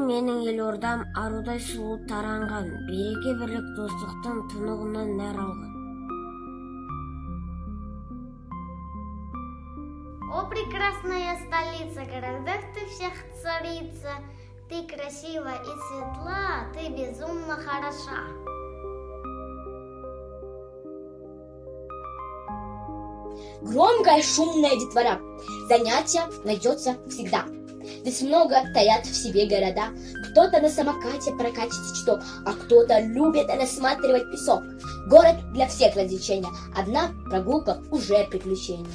Менің елордам арудай сұлу таранған, береке бірлік достықтың тұнығынан нәр алған. О, прекрасная столица, городах ты всех царица, ты красива и светла, ты безумно хороша. Громкая шумная детвора, занятия найдется всегда. Здесь много таят в себе города. Кто-то на самокате прокатится чуток, а кто-то любит рассматривать песок. Город для всех развлечения, одна прогулка уже приключение.